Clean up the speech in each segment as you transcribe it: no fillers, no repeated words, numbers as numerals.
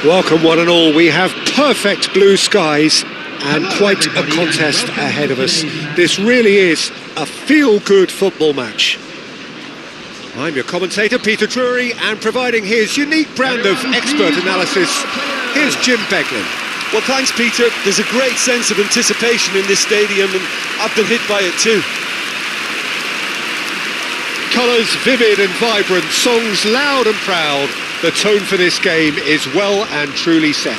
Welcome one and all. We have perfect blue skies and quite a contest ahead of us. This really is a feel-good football match. I'm your commentator, Peter Drury, and providing his unique brand of expert analysis, here's Jim Beglin. Well, thanks, Peter. There's a great sense of anticipation in this stadium, and I've been hit by it too. Colours vivid and vibrant, songs loud and proud. The tone for this game is well and truly set.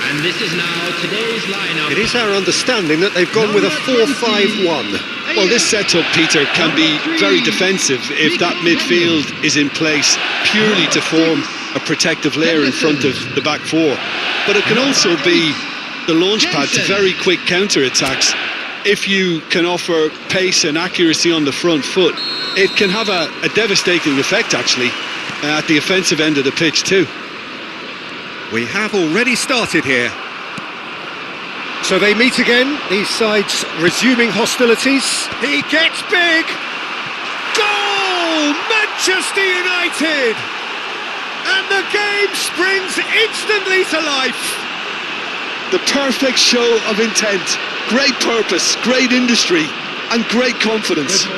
And this is now today's lineup. It is our understanding that they've gone with a 4-5-1. Well, this setup, Peter, can be very defensive if that midfield is in place purely to form a protective layer in front of the back four. But it can also be the launchpad to very quick counter-attacks. If you can offer pace and accuracy on the front foot, it can have a devastating effect, actually, at the offensive end of the pitch too. We have already started here. So they meet again, these sides resuming hostilities. He gets big! Goal! Manchester United! And the game springs instantly to life. The perfect show of intent, great purpose, great industry, and great confidence.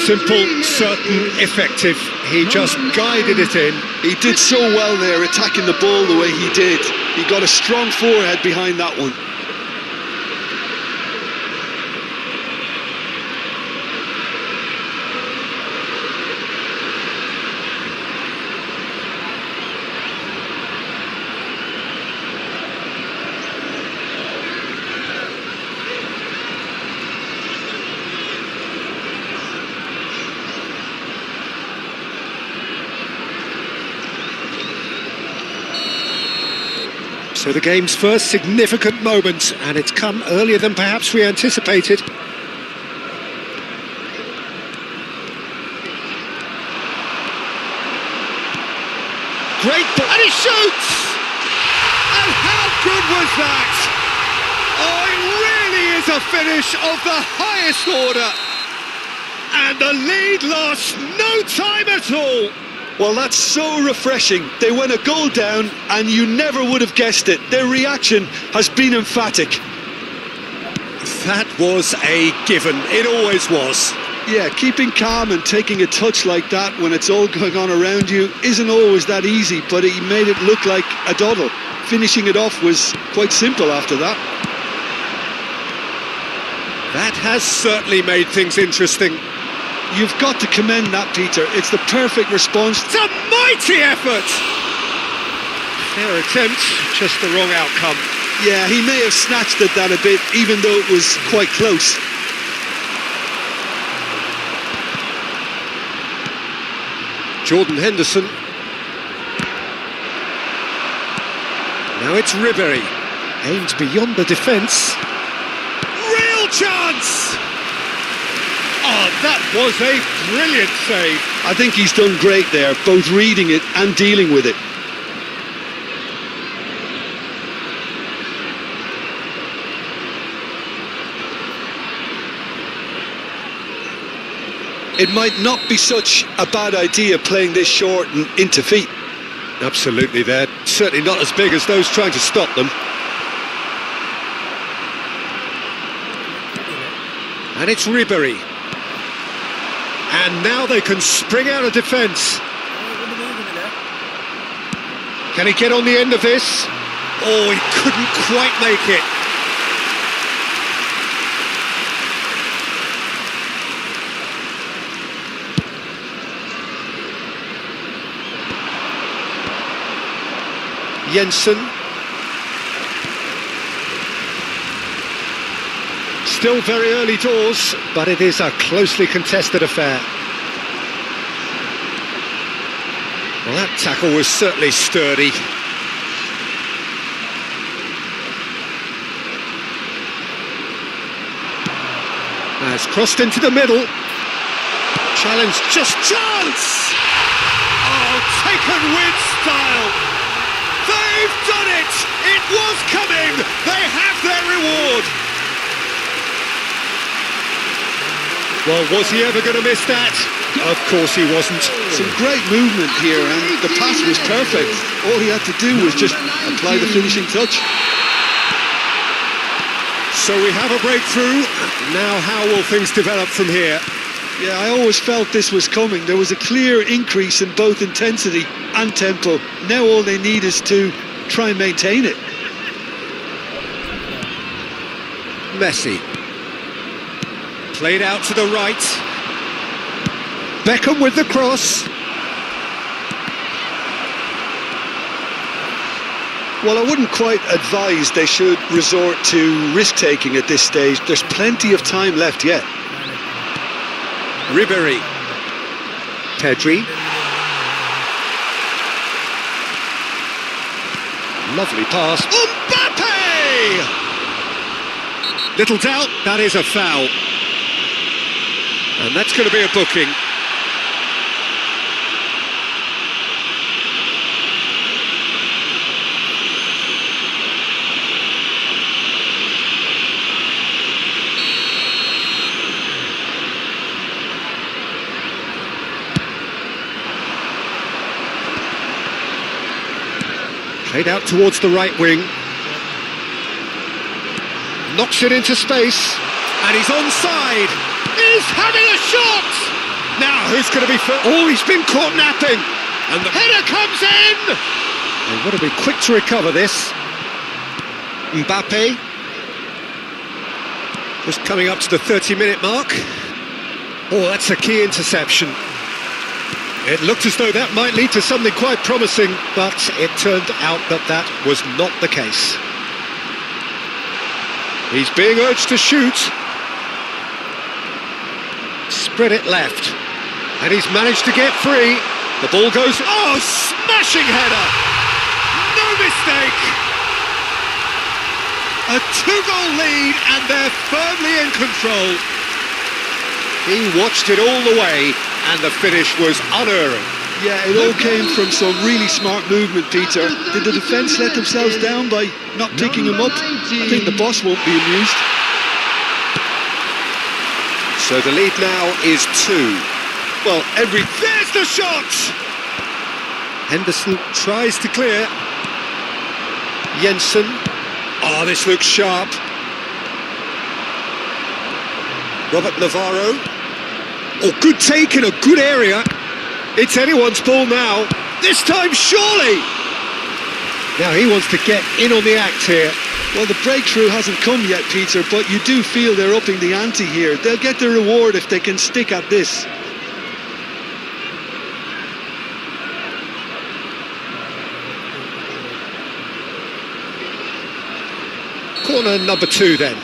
Simple, certain, effective. He just guided it in. He did so well there, attacking the ball the way he did. He got a strong forehead behind that one. So the game's first significant moment, and it's come earlier than perhaps we anticipated. Great ball, and he shoots! And how good was that? Oh, it really is a finish of the highest order. And the lead lost no time at all. Well, that's so refreshing. They went a goal down and you never would have guessed it. Their reaction has been emphatic. That was a given. It always was. Yeah, keeping calm and taking a touch like that when it's all going on around you isn't always that easy, but he made it look like a doddle. Finishing it off was quite simple after that. That has certainly made things interesting. You've got to commend that, Peter. It's the perfect response. It's a mighty effort! Fair attempt, just the wrong outcome. Yeah, he may have snatched at that a bit, even though it was quite close. Jordan Henderson. Now it's Ribéry. Aimed beyond the defence. Real chance! Oh, that was a brilliant save. I think he's done great there, both reading it and dealing with it. It might not be such a bad idea playing this short and into feet. Absolutely, they're certainly not as big as those trying to stop them. And it's Ribéry. And now they can spring out of defence. Can he get on the end of this? Oh, he couldn't quite make it. Jensen. Still very early doors, but it is a closely contested affair. Well, that tackle was certainly sturdy. Has crossed into the middle. Challenge, just chance! Oh, taken with style. They've done it! It was coming! They have their reward! Well, was he ever going to miss that? Of course he wasn't. Some great movement here, and the pass was perfect. All he had to do was just apply the finishing touch. So we have a breakthrough. Now how will things develop from here? Yeah, I always felt this was coming. There was a clear increase in both intensity and tempo. Now all they need is to try and maintain it. Messi. Played out to the right. Beckham with the cross. Well, I wouldn't quite advise they should resort to risk-taking at this stage. There's plenty of time left yet. Ribery. Pedri. Lovely pass. Mbappe! Little doubt, that is a foul. And that's going to be a booking. Played out towards the right wing. Knocks it into space. And he's onside. He's having a shot! Now, who's going to be first? Oh, he's been caught napping. And the header comes in! They've got to be quick to recover this. Mbappe. Just coming up to the 30-minute mark. Oh, that's a key interception. It looked as though that might lead to something quite promising, but it turned out that that was not the case. He's being urged to shoot. Spread it left. And he's managed to get free. The ball goes... Oh, smashing header! No mistake! A two-goal lead, and they're firmly in control. He watched it all the way, and the finish was unerring. Yeah, it all came from some really smart movement, Peter. Did the defence let themselves down by not picking him up? I think the boss won't be amused. So the lead now is 2. Well, there's the shot! Henderson tries to clear. Jensen. Oh, this looks sharp. Robert Navarro. Oh, good take in a good area. It's anyone's ball now. This time, surely! Now he wants to get in on the act here. Well, the breakthrough hasn't come yet, Peter, but you do feel they're upping the ante here. They'll get their reward if they can stick at this. Corner number 2 then.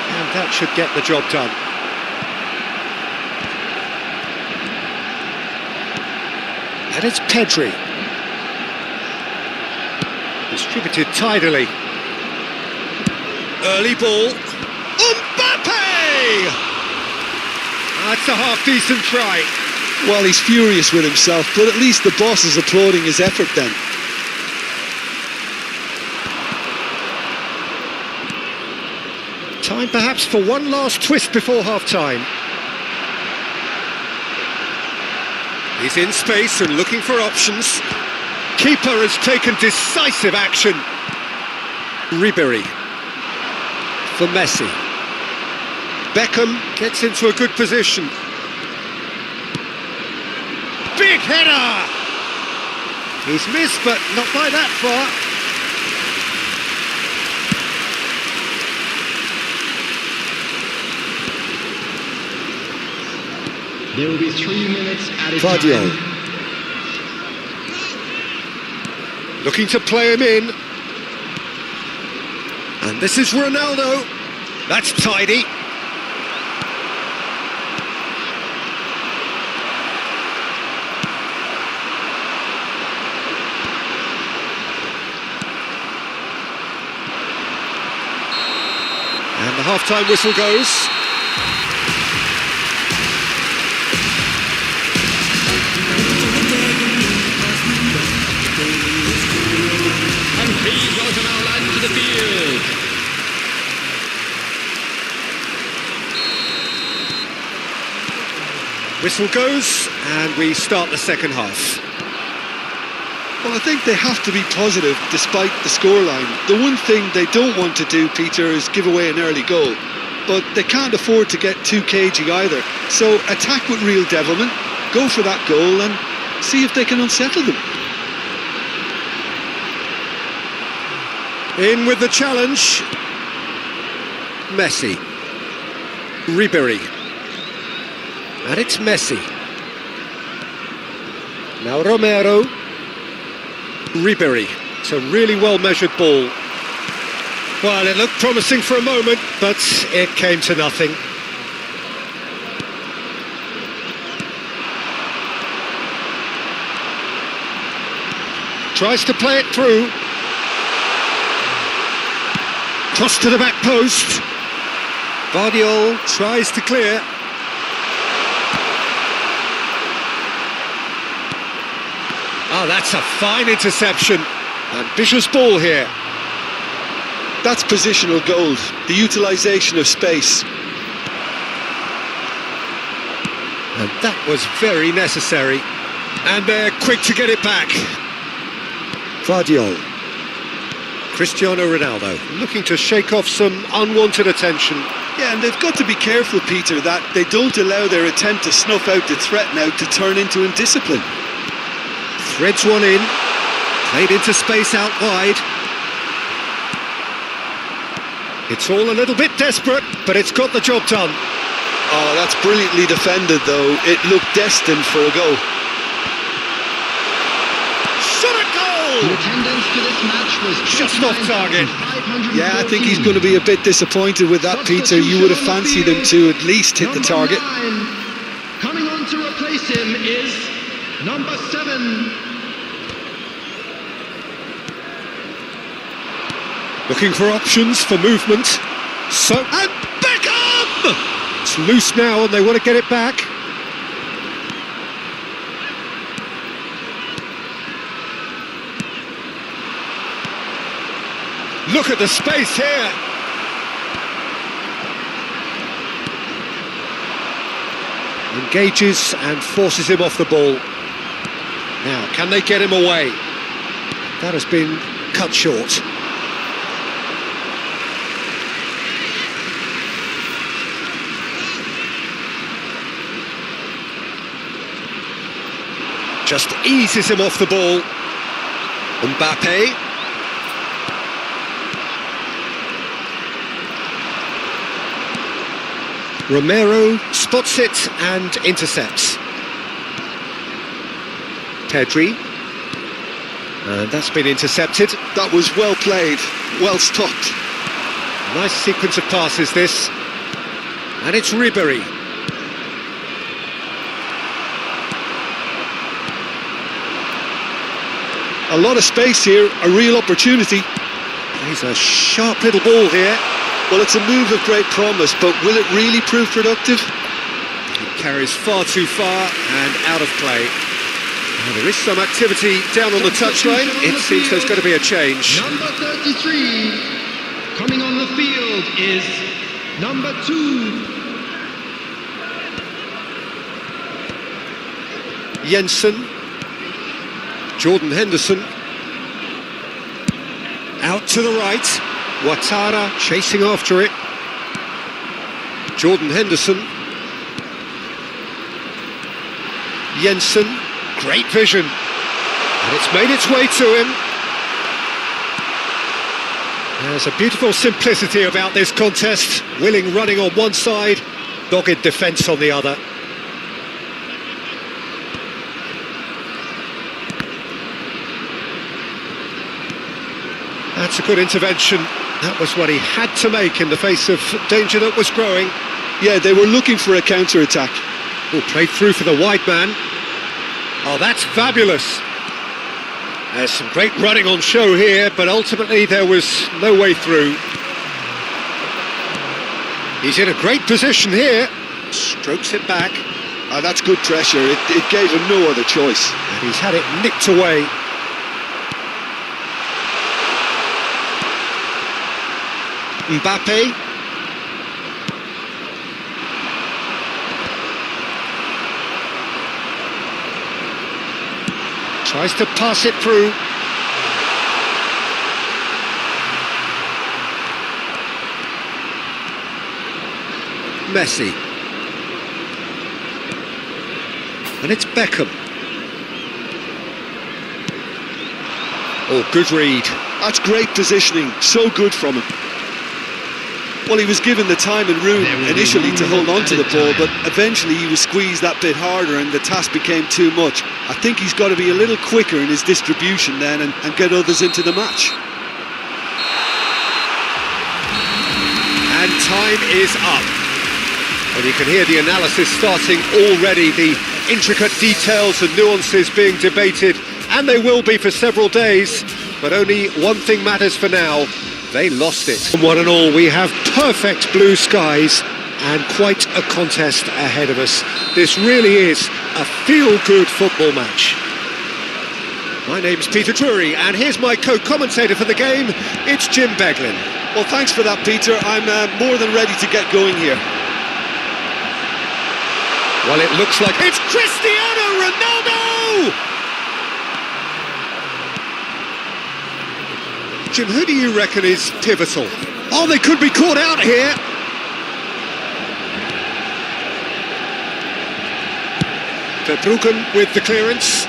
And that should get the job done. And it's Pedri. Distributed tidily. Early ball. Mbappe! That's a half-decent try. Well, he's furious with himself, but at least the boss is applauding his effort then. Time perhaps for one last twist before half-time. He's in space and looking for options. Keeper has taken decisive action. Ribery for Messi. Beckham gets into a good position. Big header! He's missed, but not by that far. There will be 3 minutes at a Claudio. time. Looking to play him in. And this is Ronaldo. That's tidy. And the half-time whistle goes. whistle goes, and we start the second half. Well, I think they have to be positive despite the scoreline. The one thing they don't want to do, Peter, is give away an early goal. But they can't afford to get too cagey either. So attack with real devilment, go for that goal and see if they can unsettle them. In with the challenge. Messi. Ribery. And it's Messi. Now Romero. Ribery. It's a really well-measured ball. Well, it looked promising for a moment, but it came to nothing. Tries to play it through. Cross to the back post. Guardiola tries to clear. Oh, that's a fine interception. Ambitious ball here. That's positional gold, the utilisation of space. And that was very necessary. And they're quick to get it back. Guardiola. Cristiano Ronaldo looking to shake off some unwanted attention. Yeah, and they've got to be careful, Peter, that they don't allow their attempt to snuff out the threat now to turn into indiscipline. Threads one in, played into space out wide. It's all a little bit desperate, but it's got the job done. Oh, that's brilliantly defended, though. It looked destined for a goal. Shot a goal! The attendance for this match was Just off target. Yeah, I think he's going to be a bit disappointed with that, Peter. You would have fancied him to at least hit the target. Coming on to replace him is number 7. Looking for options for movement. So, and Beckham! It's loose now and they want to get it back. Look at the space here. Engages and forces him off the ball. Now, can they get him away? That has been cut short. Just eases him off the ball. Mbappe. Romero spots it and intercepts. Pedri. And that's been intercepted. That was well played, well stopped. Nice sequence of passes this. And it's Ribery. A lot of space here, a real opportunity. He's a sharp little ball here. Well, it's a move of great promise, but will it really prove productive? It carries far too far and out of play. Now, there is some activity down on the touchline. It seems there's going to be a change. Number 33. Coming on the field is number 2. Jensen. Jordan Henderson. Out to the right. Ouattara chasing after it. Jordan Henderson. Jensen. Great vision. And it's made its way to him. There's a beautiful simplicity about this contest. Willing running on one side, dogged defence on the other. That's a good intervention. That was what he had to make in the face of danger that was growing. Yeah, they were looking for a counter-attack. Oh, played through for the wide man. Oh, that's fabulous. There's some great running on show here, but ultimately there was no way through. He's in a great position here. Strokes it back. That's good pressure. It gave him no other choice. And he's had it nicked away. Mbappe. Tries to pass it through. Messi. And it's Beckham. Oh, good read. That's great positioning, so good from him. Well, he was given the time and room initially to hold on to the ball, but eventually he was squeezed that bit harder and the task became too much. I think he's got to be a little quicker in his distribution then and get others into the match. And time is up. And you can hear the analysis starting already, the intricate details and nuances being debated, and they will be for several days, but only one thing matters for now. They lost it. One and all, we have perfect blue skies and quite a contest ahead of us. This really is a feel-good football match. My name's Peter Drury, and here's my co-commentator for the game. It's Jim Beglin. Well, thanks for that, Peter. I'm more than ready to get going here. Well, it looks like it's Cristiano Ronaldo! Jim, who do you reckon is pivotal? Oh, they could be caught out here. Verbruggen with the clearance.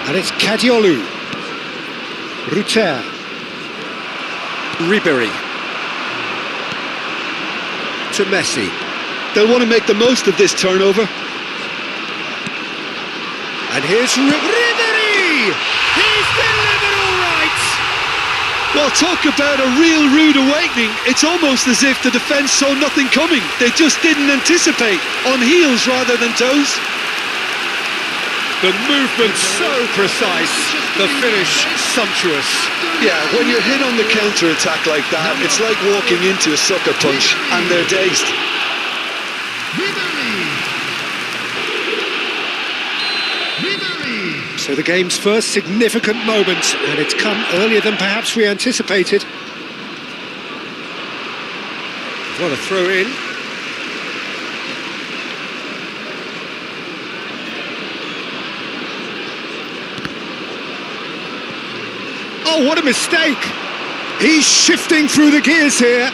And it's Kadiolu. Ruter. Ribéry. To Messi. They'll want to make the most of this turnover. And here's Ribéry! He's delivered all right! Well, talk about a real rude awakening. It's almost as if the defence saw nothing coming. They just didn't anticipate, on heels rather than toes. The movement so precise, the finish sumptuous. Yeah, when you're hit on the counter-attack like that, it's like walking into a sucker punch, and they're dazed. So the game's first significant moment, and it's come earlier than perhaps we anticipated. What a throw in. Oh, what a mistake! He's shifting through the gears here.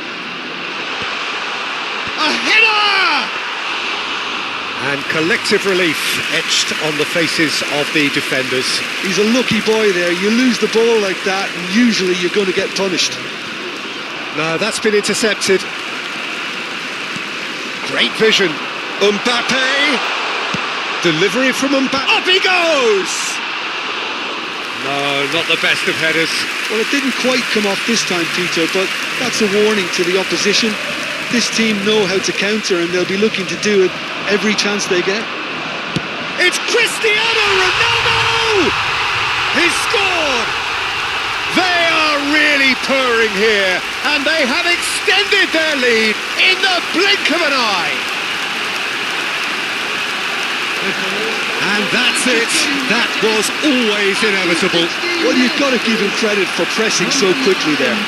A header! And collective relief etched on the faces of the defenders. He's a lucky boy there. You lose the ball like that, and usually you're going to get punished. No, that's been intercepted. Great vision. Mbappe. Delivery from Mbappe. Up he goes! No, not the best of headers. Well, it didn't quite come off this time, Peter, but that's a warning to the opposition. This team know how to counter, and they'll be looking to do it every chance they get. It's Cristiano Ronaldo! He's scored! They are really purring here, and they have extended their lead in the blink of an eye. And that's it. That was always inevitable. Well, you've got to give him credit for pressing so quickly there.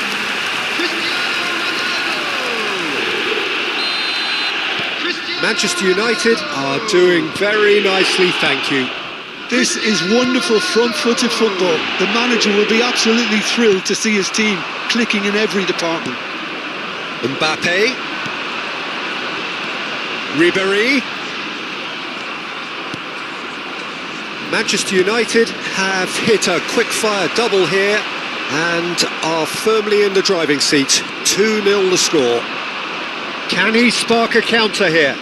Manchester United are doing very nicely, thank you. This is wonderful front-footed football. The manager will be absolutely thrilled to see his team clicking in every department. Mbappe. Ribéry. Manchester United have hit a quick-fire double here and are firmly in the driving seat. 2-0 the score. Can he spark a counter here?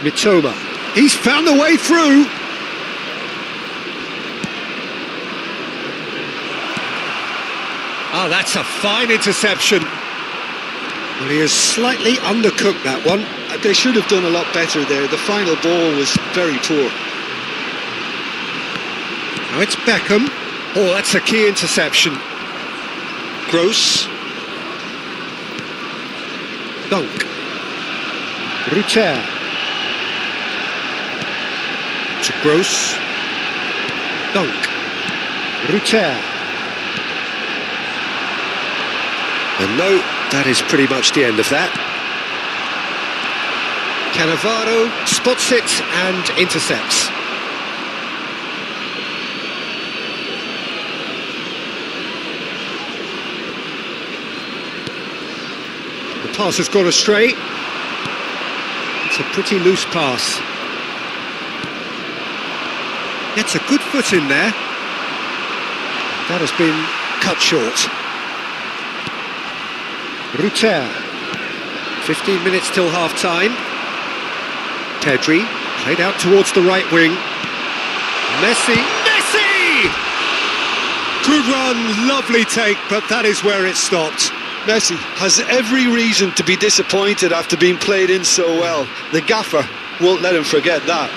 Mitoma. He's found the way through. Oh, that's a fine interception. Well, he has slightly undercooked that one. They should have done a lot better there. The final ball was very poor. Now it's Beckham. Oh, that's a key interception. Gross. Dunk. Ruter. To Gross. Dunk. Ruter. And no, that is pretty much the end of that. Cannavaro spots it and intercepts. The pass has gone astray. It's a pretty loose pass. Gets a good foot in there. That has been cut short. Ruter. 15 minutes till half-time. Pedri, played out towards the right wing. Messi! Good run, lovely take, but that is where it stopped. Messi has every reason to be disappointed after being played in so well. The gaffer won't let him forget that.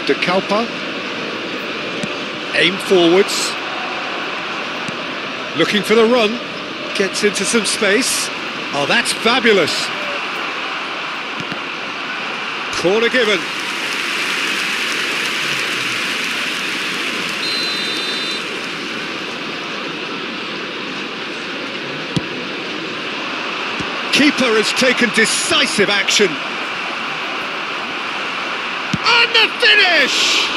De Kalpa, aim forwards, looking for the run, gets into some space. Oh, that's fabulous. Corner given. Keeper has taken decisive action. And the finish!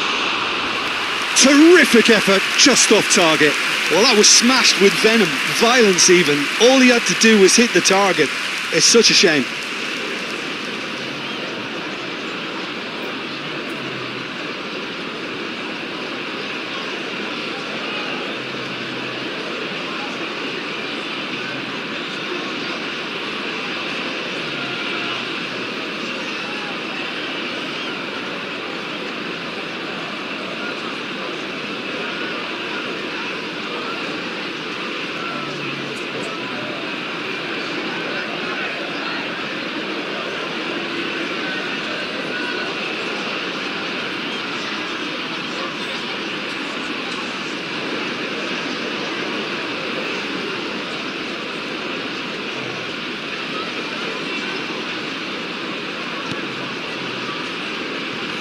Terrific effort, just off target. Well, that was smashed with venom, violence even. All he had to do was hit the target. It's such a shame.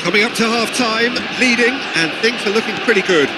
Coming up to half-time, leading, and things are looking pretty good.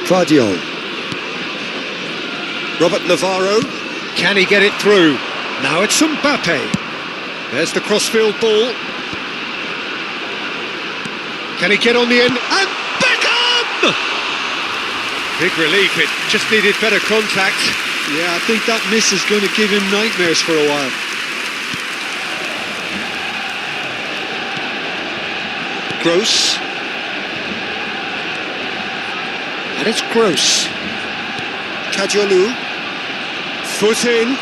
Vardiol. Robert Navarro. Can he get it through? Now it's Mbappe. There's the crossfield ball. Can he get on the end? And Beckham! Big relief, it just needed better contact. Yeah, I think that miss is going to give him nightmares for a while. Gross. And it's Gross. Kajolu. Foot in.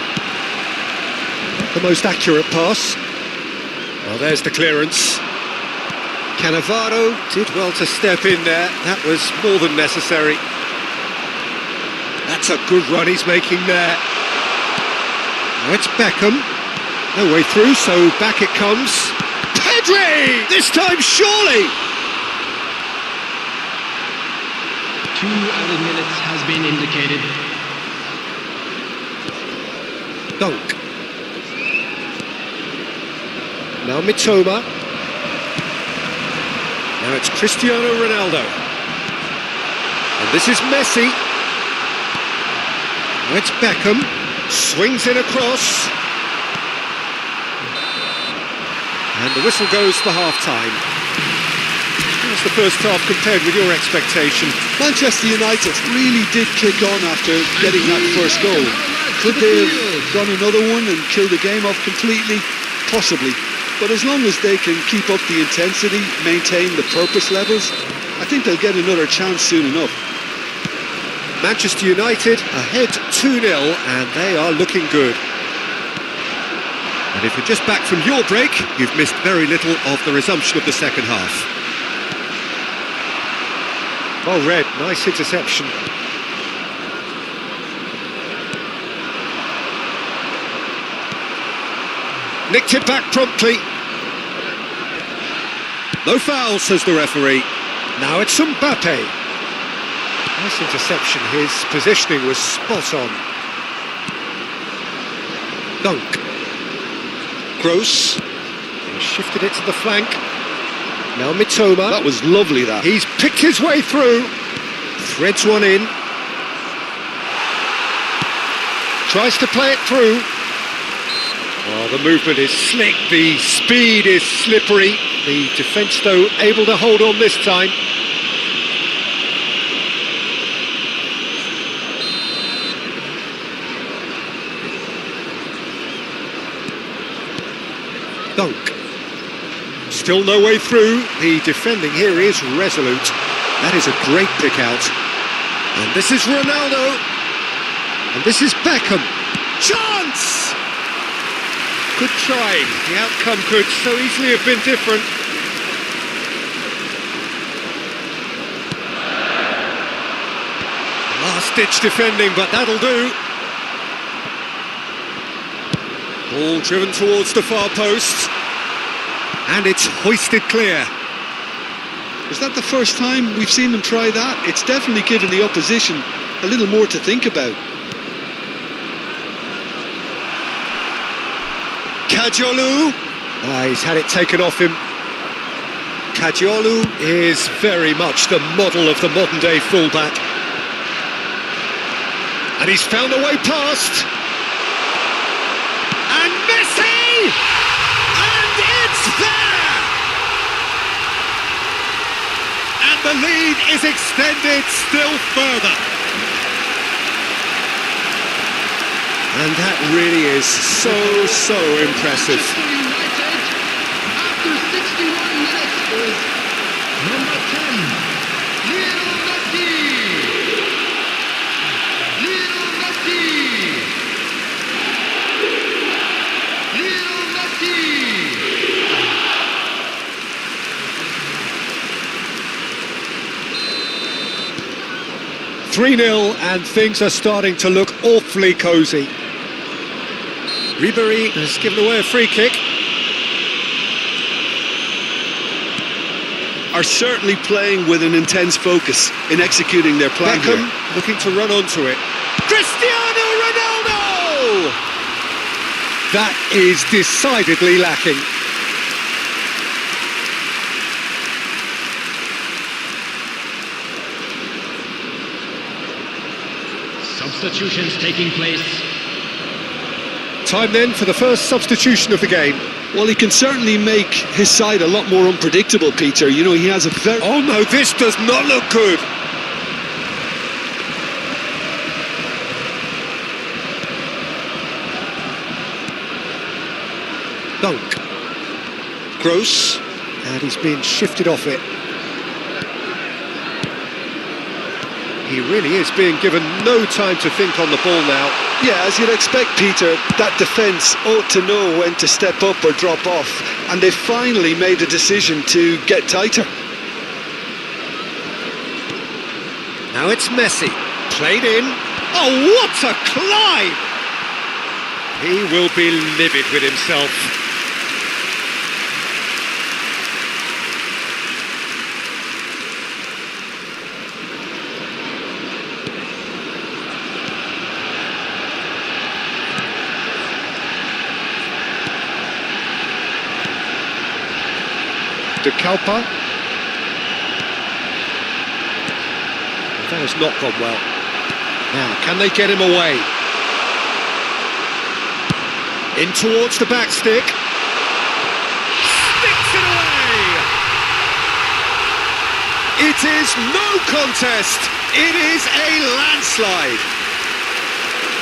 The most accurate pass. Well, there's the clearance. Cannavaro did well to step in there. That was more than necessary. That's a good run he's making there. Now it's Beckham. No way through, so back it comes. Pedri! This time, surely! 2 added minutes has been indicated. Dunk. Now Mitoma. Now it's Cristiano Ronaldo. And this is Messi. Now it's Beckham. Swings in across. And the whistle goes for half-time. How's the first half compared with your expectation? Manchester United really did kick on after getting that first goal. Could they have gone another one and killed the game off completely? Possibly. But as long as they can keep up the intensity, maintain the purpose levels, I think they'll get another chance soon enough. Manchester United ahead 2-0 and they are looking good. And if you're just back from your break, you've missed very little of the resumption of the second half. Well read, nice interception. Nicked it back promptly. No foul, says the referee. Now it's Mbappe. Nice interception, his positioning was spot on. Dunk. Gross. He shifted it to the flank. Now Mitoma. That was lovely, that. He's picked his way through. Threads one in. Tries to play it through. Oh, the movement is slick, the speed is slippery. The defence, though, able to hold on this time. Dunk. Still no way through. The defending here is resolute. That is a great pick out. And this is Ronaldo. And this is Beckham. Chance! Good try. The outcome could so easily have been different. Last-ditch defending, but that'll do. Ball driven towards the far post. And it's hoisted clear. Is that the first time we've seen them try that? It's definitely given the opposition a little more to think about. Kajolu. He's had it taken off him. Kajolu is very much the model of the modern-day fullback. And he's found a way past. And Messi! And it's there! And the lead is extended still further. And that really is so impressive. Manchester United, after 61 minutes, is number 10, Lionel Messi. Lionel Messi. Lionel Messi. 3-0 and things are starting to look awfully cosy. Ribéry has given away a free kick. Are certainly playing with an intense focus in executing their plan Beckham here. looking to run onto it. Cristiano Ronaldo! That is decidedly lacking. Substitutions taking place. Time then for the first substitution of the game. Well, he can certainly make his side a lot more unpredictable, Peter. You know, he has a very... Oh no, this does not look good. Dunk. Gross. And he's been shifted off it. He really is being given no time to think on the ball now. Yeah, as you'd expect, Peter, that defence ought to know when to step up or drop off. And they finally made a decision to get tighter. Now it's Messi. Played in. Oh, what a climb! He will be livid with himself. De Kalpa. That has not gone well. Now, can they get him away? In towards the back stick. Sticks it away! It is no contest. It is a landslide.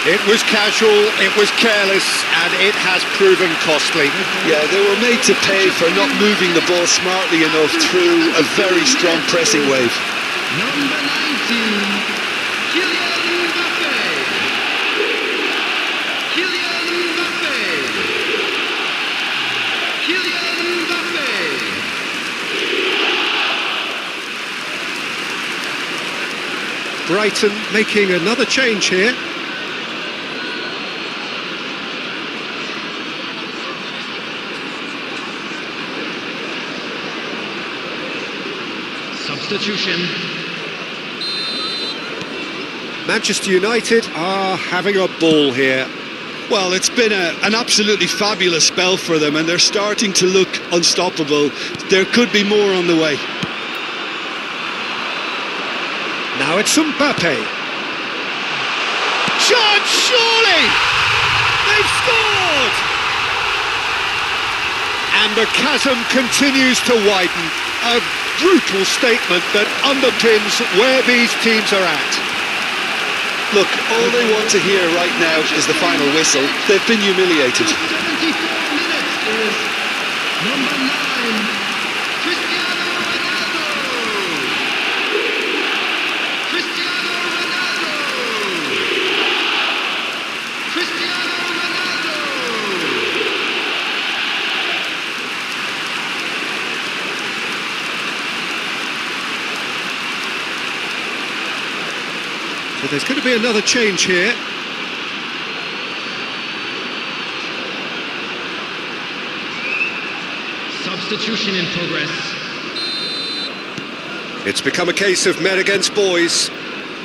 It was casual, it was careless, and it has proven costly. Yeah, they were made to pay for not moving the ball smartly enough through a very strong pressing wave. Number 19, Kylian Mbappe. Kylian Mbappe. Kylian Mbappe. Brighton making another change here. Substitution. Manchester United are having a ball here. Well, it's been an absolutely fabulous spell for them, and they're starting to look unstoppable. There could be more on the way. Now it's Mbappe. Shot, surely! They've scored! And the chasm continues to widen. A brutal statement that underpins where these teams are at. Look, all they want to hear right now is the final whistle. They've been humiliated. 74 minutes is number 9, Cristiano Ronaldo. Cristiano Ronaldo. Cristiano Ronaldo. So there's going to be another change here. Substitution in progress. It's become a case of men against boys.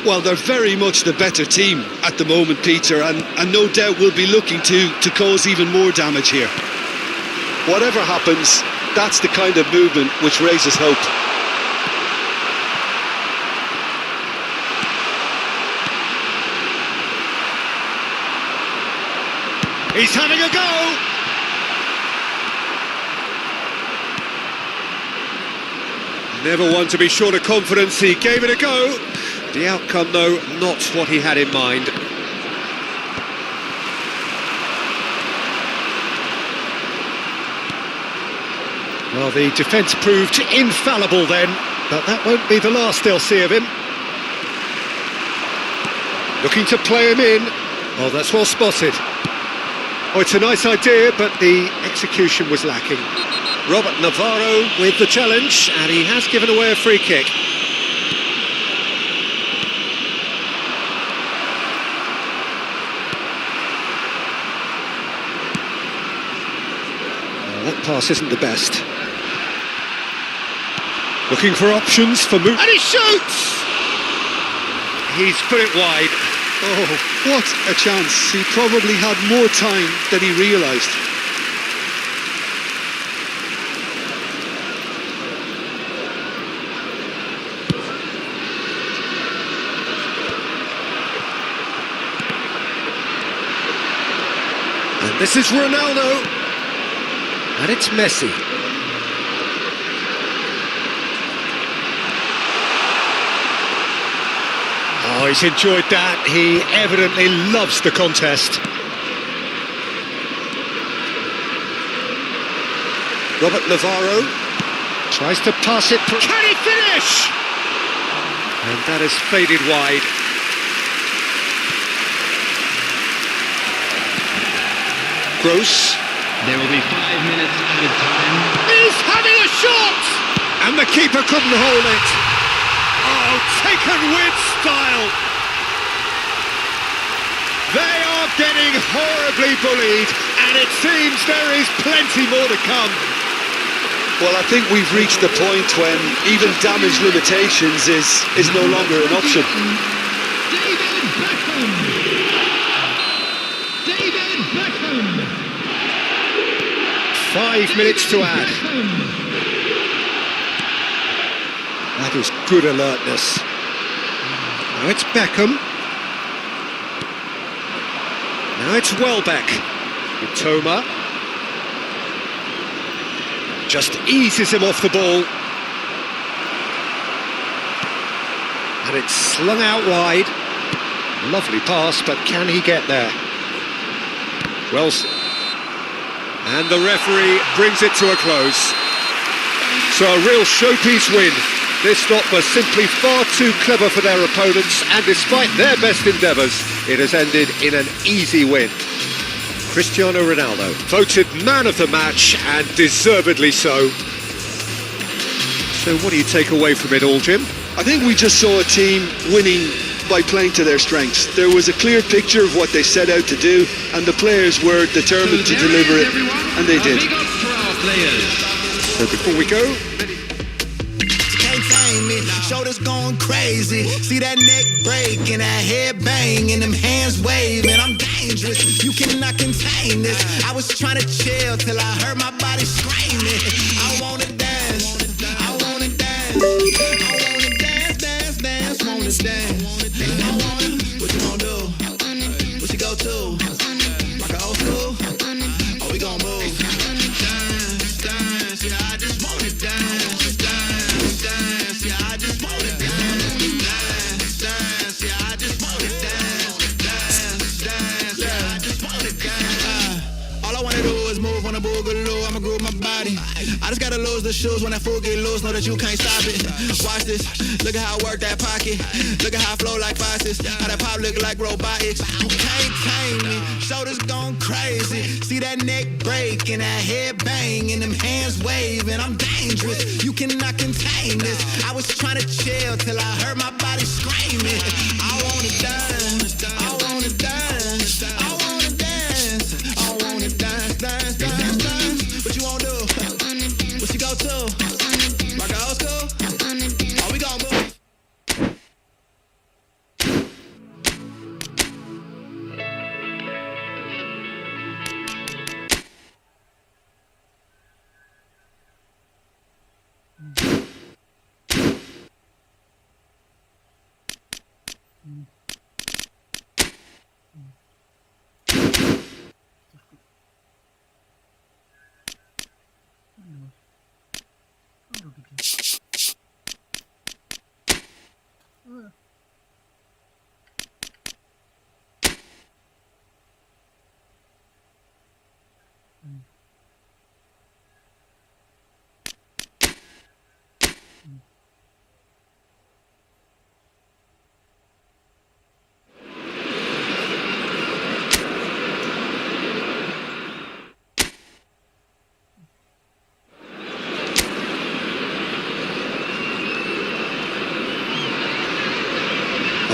Well, they're very much the better team at the moment, Peter, and no doubt will be looking to cause even more damage here. Whatever happens, that's the kind of movement which raises hope. He's having a go! Never one to be short of confidence, he gave it a go. The outcome, though, not what he had in mind. Well, the defence proved infallible then, but that won't be the last they'll see of him. Looking to play him in. Oh, that's well spotted. Oh, it's a nice idea, but the execution was lacking. Robert Navarro with the challenge, and he has given away a free kick. Well, that pass isn't the best. Looking for options for move, and he shoots! He's put it wide. Oh, what a chance. He probably had more time than he realised. And this is Ronaldo. And it's Messi. Oh, he's enjoyed that. He evidently loves the contest. Robert Navarro tries to pass it. Can he finish? And that has faded wide. Gross. There will be 5 minutes added time. He's having a shot! And the keeper couldn't hold it. Oh, taken with style. They are getting horribly bullied, and it seems there is plenty more to come. Well, I think we've reached the point when even damage limitations is no longer an option. David Beckham! David Beckham! 5 minutes to add. That is good alertness. Now it's Beckham. Now it's Welbeck. Toma. Just eases him off the ball. And it's slung out wide. Lovely pass, but can he get there? Wilson. And the referee brings it to a close. So a real showpiece win. This lot was simply far too clever for their opponents, and despite their best endeavours, it has ended in an easy win. Cristiano Ronaldo, voted man of the match, and deservedly so. So what do you take away from it all, Jim? I think we just saw a team winning by playing to their strengths. There was a clear picture of what they set out to do, and the players were determined to deliver it, and they did. Big up for our players. So before we go, shoulders going crazy, see that neck break and that head bang and them hands waving. I'm dangerous, you cannot contain this. I was trying to chill till I heard my body screaming. I wanna dance, I wanna dance, I wanna dance, dance, dance, wanna dance. I wanna, what you wanna do? What you go to? Rock a old school? Oh, we gon' move. Dance, dance, yeah, I just wanna dance. Boogaloo, I'ma groove my body. I just gotta lose the shoes when that fool get loose. Know that you can't stop it. Watch this, look at how I work that pocket. Look at how I flow like faucets. How that pop look like robotics. You can't tame me, shoulders going crazy. See that neck break and that head bang and them hands waving. I'm dangerous, you cannot contain this. I was trying to chill till I heard my body screaming. I wanna dance, I wanna dance, I wanna dance, I wanna dance, dance, dance. What you wanna do? What you go to? Rock a old school? Oh, we gon' move.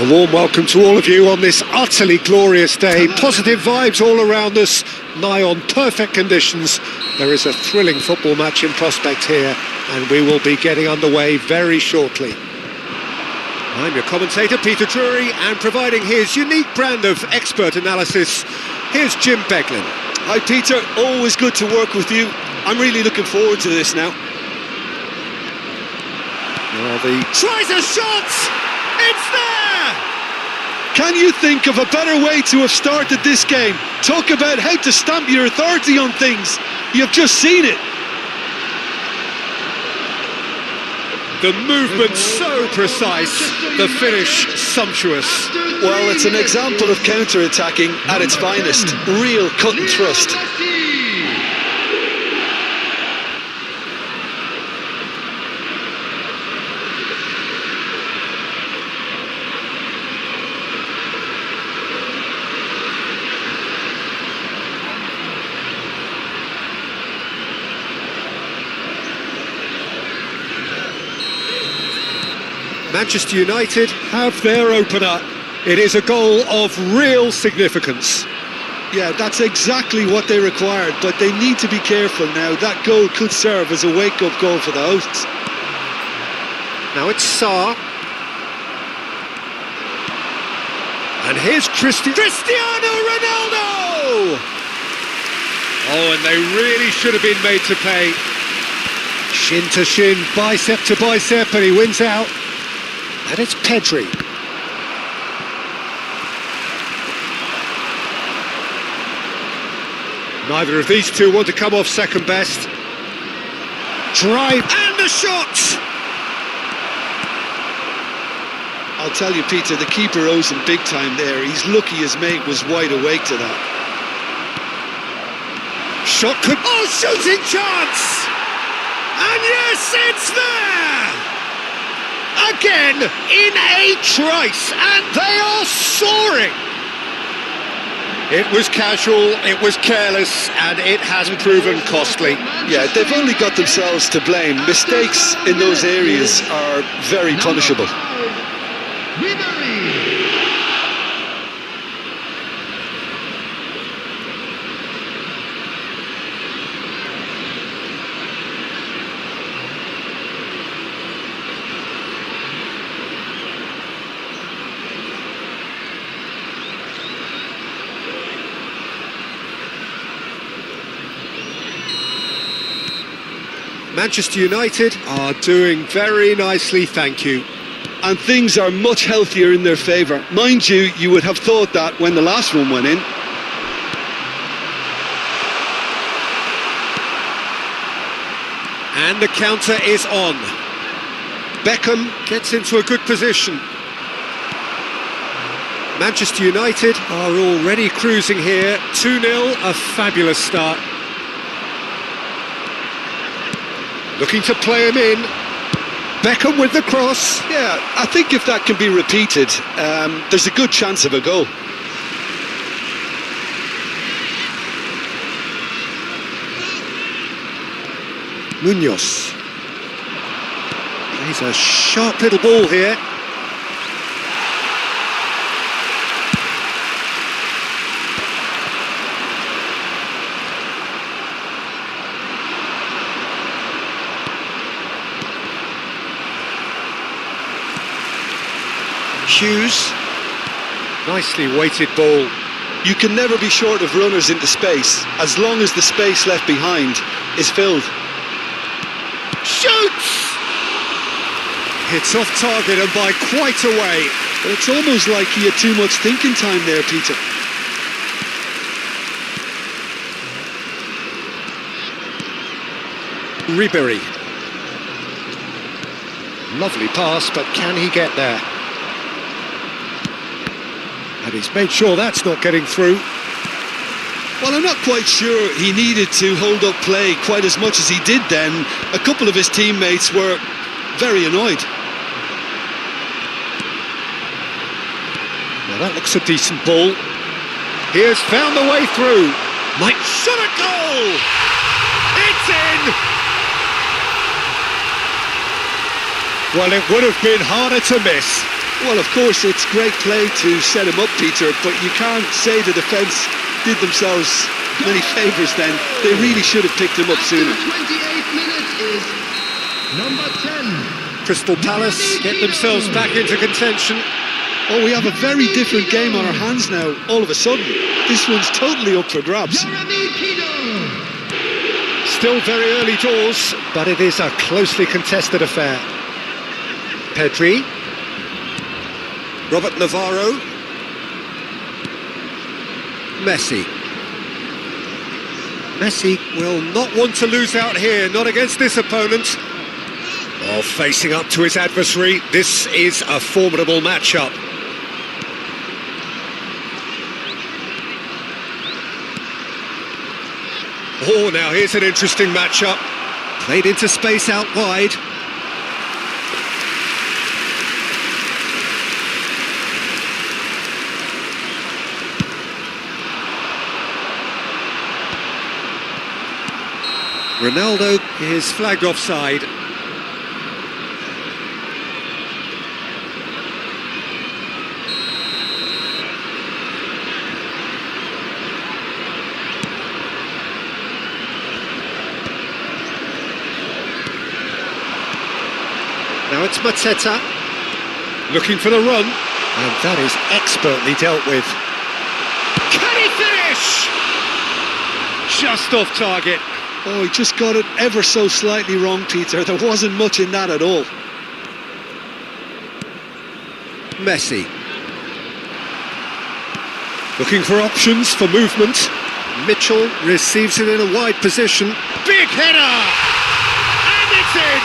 a warm welcome to all of you on this utterly glorious day. Positive vibes all around us, nigh on perfect conditions. There is a thrilling football match in prospect here, and we will be getting underway very shortly. I'm your commentator, Peter Drury, and providing his unique brand of expert analysis, here's Jim Beglin. Hi Peter, always good to work with you. I'm really looking forward to this now. Well, tries a shot! It's there! Can you think of a better way to have started this game? Talk about how to stamp your authority on things. You've just seen it. The movement so precise, the finish sumptuous. Well, it's an example of counter-attacking at its finest. Real cut and thrust. Manchester United have their opener. It is a goal of real significance. Yeah, that's exactly what they required, but they need to be careful now. That goal could serve as a wake-up goal for the hosts. Now it's Sarr. And here's Cristiano Ronaldo! Oh, and they really should have been made to pay. Shin to shin, bicep to bicep, and he wins out. And it's Pedri. Neither of these two want to come off second best. Drive and the shot! I'll tell you, Peter, the keeper owes him big time there. He's lucky his mate was wide awake to that. Shot could... Oh, shooting chance! And yes, it's there! Again, in a trice, and they are soaring! It was casual, it was careless, and it has proven costly. Yeah, they've only got themselves to blame. Mistakes in those areas are very punishable. Manchester United are doing very nicely, thank you. And things are much healthier in their favour. Mind you, you would have thought that when the last one went in. And the counter is on. Beckham gets into a good position. Manchester United are already cruising here. 2-0, a fabulous start. Looking to play him in. Beckham with the cross. Yeah, I think if that can be repeated, there's a good chance of a goal. Munoz. He's a sharp little ball here. Hughes, nicely weighted ball. You can never be short of runners into space, as long as the space left behind is filled. Shoots! Hits off target and by quite a way. But it's almost like he had too much thinking time there, Peter. Ribery. Lovely pass, but can he get there? And he's made sure that's not getting through. Well, I'm not quite sure he needed to hold up play quite as much as he did then. A couple of his teammates were very annoyed. Now that looks a decent ball. He has found the way through. Might shot a goal! It's in! Well, it would have been harder to miss. Well, of course, it's great play to set him up, Peter, but you can't say the defence did themselves many favours then. They really should have picked him up sooner. 28 minutes is number 10. Crystal Palace get themselves back into contention. Oh, we have a very different game on our hands now, all of a sudden. This one's totally up for grabs. Still very early doors, but it is a closely contested affair. Pedri. Robert Navarro. Messi. Messi will not want to lose out here, not against this opponent. Oh, facing up to his adversary, this is a formidable matchup. Oh, now here's an interesting matchup. Played into space out wide. Ronaldo is flagged offside. Now it's Mateta, looking for the run, and that is expertly dealt with. Can he finish? Just off target. Oh, he just got it ever so slightly wrong, Peter. There wasn't much in that at all. Messi. Looking for options for movement. Mitchell receives it in a wide position. Big header! And it's in!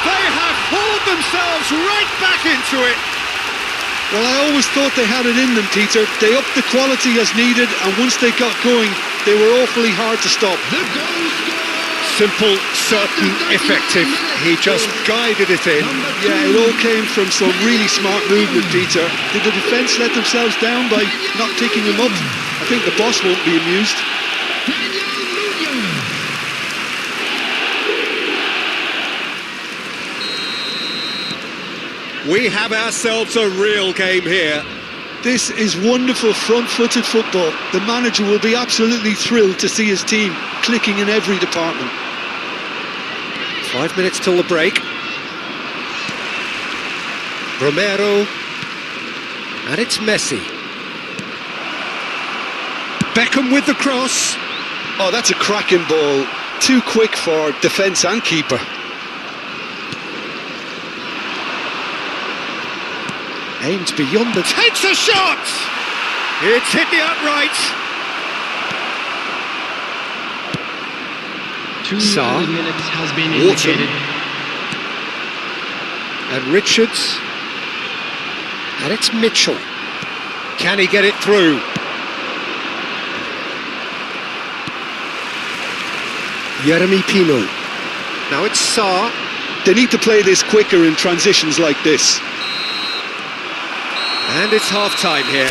They have hauled themselves right back into it. Well, I always thought they had it in them, Peter. They upped the quality as needed, and once they got going, they were awfully hard to stop. The goal scorer. Simple, certain, effective. He just guided it in. Yeah, it all came from some really smart movement, Peter. Did the defence let themselves down by not picking him up? I think the boss won't be amused. We have ourselves a real game here. This is wonderful front-footed football. The manager will be absolutely thrilled to see his team clicking in every department. 5 minutes till the break. Romero. And it's Messi. Beckham with the cross. Oh, that's a cracking ball. Too quick for defence and keeper. Aims beyond the... Takes a shot! It's hit the upright. 2 minutes has been Water. indicated. And Richards. And it's Mitchell. Can he get it through? Jeremy Pino. Now it's Sarr. They need to play this quicker in transitions like this. And it's half-time here.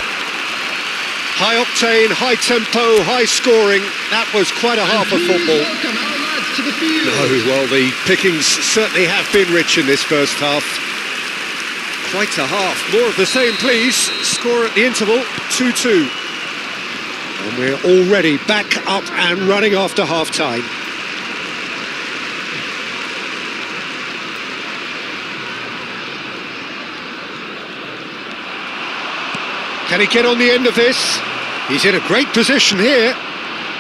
High octane, high tempo, high scoring. That was quite a half of football. Welcome our lads to the field. No, well, the pickings certainly have been rich in this first half. Quite a half. More of the same, please. Score at the interval, 2-2. And we're already back up and running after half-time. Can he get on the end of this? He's in a great position here.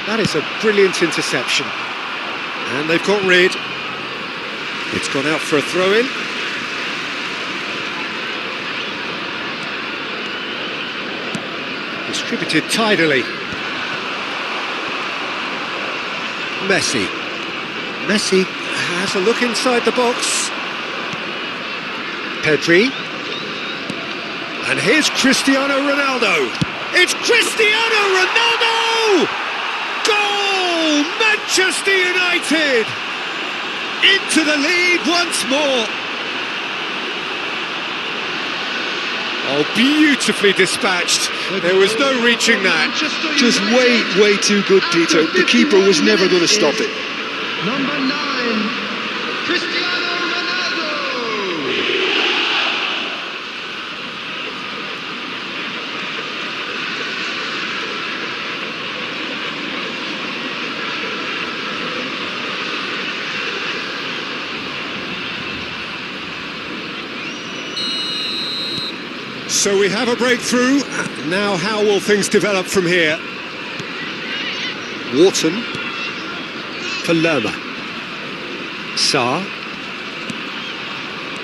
That is a brilliant interception. And they've got rid. It's gone out for a throw-in. Distributed tidily. Messi. Messi has a look inside the box. Pedri. And here's Cristiano Ronaldo. It's Cristiano Ronaldo! Goal! Manchester United! Into the lead once more. Oh, beautifully dispatched. There was no reaching that. Just way too good, Peter. The keeper was never going to stop it. Number 9, Cristiano Ronaldo. So we have a breakthrough. Now how will things develop from here? Wharton for Lerma. Sarr.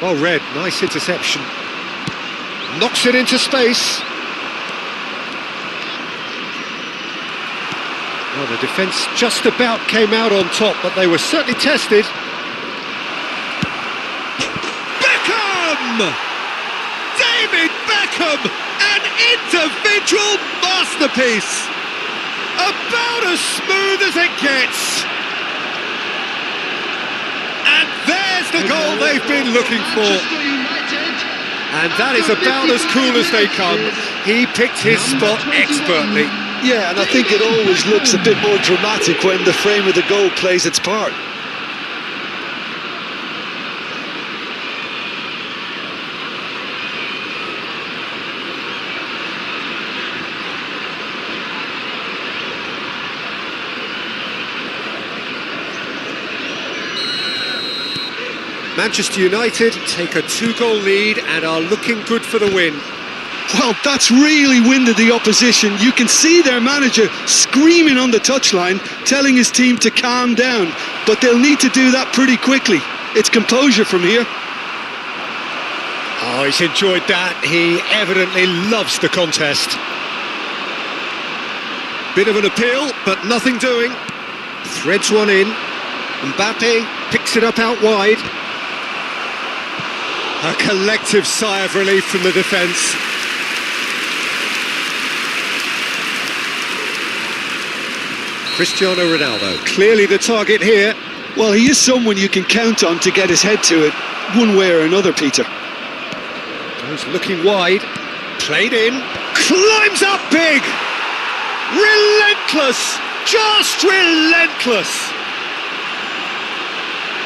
Well read, nice interception. Knocks it into space. Well, the defence just about came out on top, but they were certainly tested. Beckham! David Beckham! An individual masterpiece! About as smooth as it gets. And there's the goal they've been looking for. And that is about as cool as they come. He picked his spot expertly. Yeah, and I think it always looks a bit more dramatic when the frame of the goal plays its part. Manchester United take a 2-goal lead and are looking good for the win. Well, that's really winded the opposition. You can see their manager screaming on the touchline, telling his team to calm down. But they'll need to do that pretty quickly. It's composure from here. Oh, he's enjoyed that. He evidently loves the contest. Bit of an appeal, but nothing doing. Threads one in. Mbappe picks it up out wide. A collective sigh of relief from the defence. Cristiano Ronaldo, clearly the target here. Well, he is someone you can count on to get his head to it, one way or another, Peter. Goes looking wide, played in, climbs up big! Relentless, just relentless!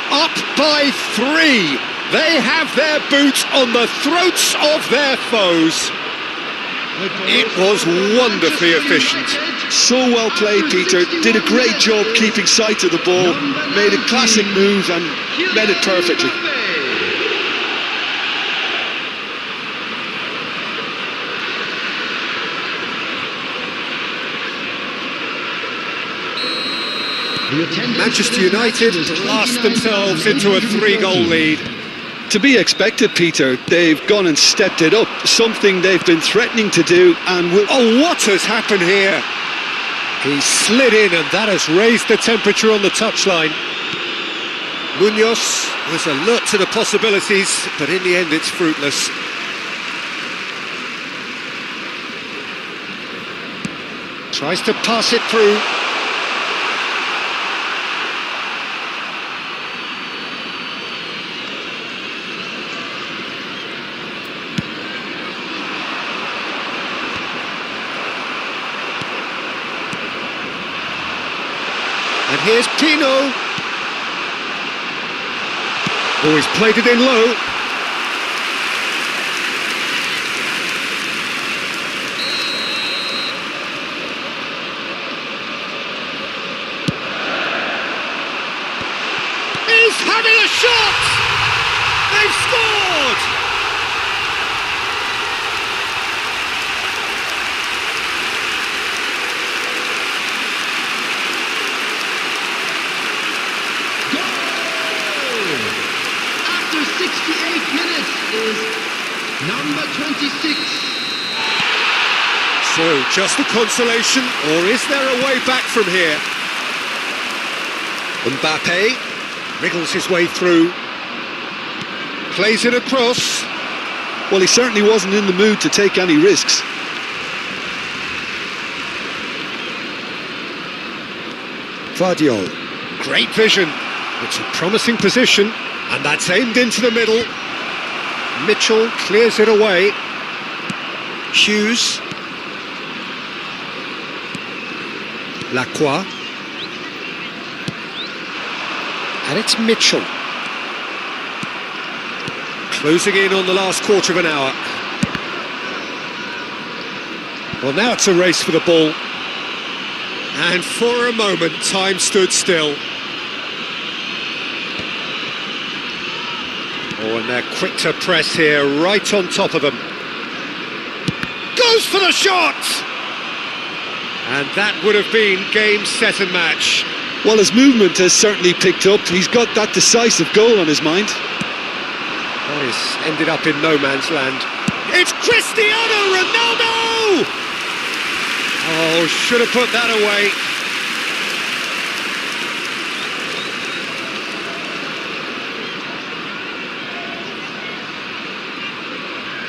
Up by 3. They have their boots on the throats of their foes. It was wonderfully efficient. So well played, Peter. Did a great job keeping sight of the ball. Made a classic move and made it perfectly. Manchester United blast themselves into a 3-goal lead. To be expected, Peter. They've gone and stepped it up, something they've been threatening to do, and will... Oh, what has happened here? He slid in, and that has raised the temperature on the touchline. Munoz was alert to the possibilities, but in the end it's fruitless. Tries to pass it through. And here's Pino. Oh, he's played it in low. He's having a shot! They've scored! After 68 minutes is number 26. So, just a consolation, or is there a way back from here? Mbappe wriggles his way through, plays it across. Well, he certainly wasn't in the mood to take any risks. Vardiol, great vision. It's a promising position, and that's aimed into the middle. Mitchell clears it away. Hughes. Lacroix. And it's Mitchell. Closing in on the last quarter of an hour. Well, now it's a race for the ball. And for a moment, time stood still. Oh, and they're quick to press here, right on top of them. Goes for the shot! And that would have been game, set and match. Well, his movement has certainly picked up. He's got that decisive goal on his mind. Oh, he's ended up in no man's land. It's Cristiano Ronaldo! Oh, should have put that away.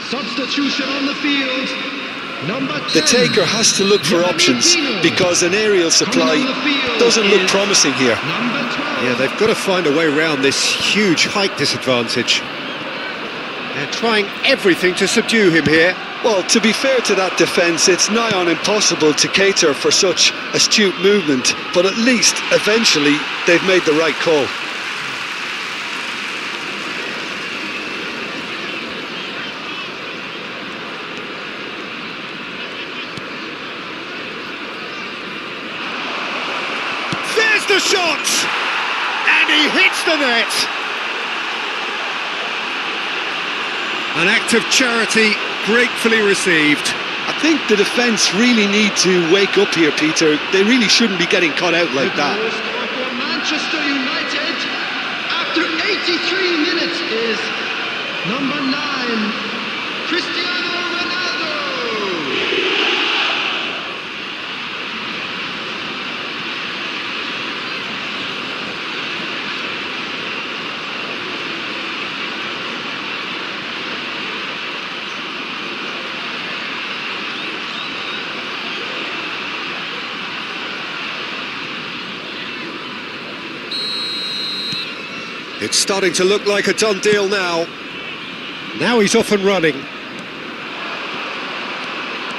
Substitution on the field. Number 10. The taker has to look for options because an aerial supply doesn't look promising here. Number 12. Yeah, they've got to find a way around this huge height disadvantage. They're trying everything to subdue him here. Well, to be fair to that defence, it's nigh on impossible to cater for such astute movement, but at least, eventually, they've made the right call. There's the shot! And he hits the net! An act of charity gratefully received. I think the defence really need to wake up here, Peter. They really shouldn't be getting caught out like that. The goal scorer for Manchester United after 83 minutes is number 9, Cristiano Ronaldo. It's starting to look like a done deal now. Now he's off and running.